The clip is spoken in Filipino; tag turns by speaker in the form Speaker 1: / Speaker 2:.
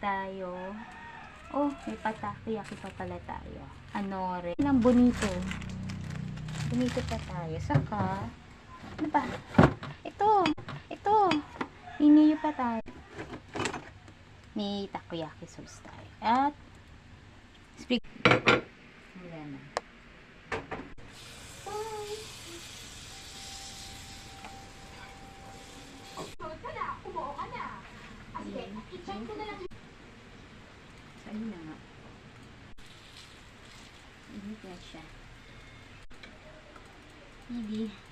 Speaker 1: tayo. Oh, may takoyaki pa pala tayo. Anore. Ang bonito. Bonito pa tayo. Saka, ano ba? Ito. Hiniyo pa tayo. May takoyaki sauce tayo. At, speak. Ayan na. Ayun na nga. Init na siya. Hindi.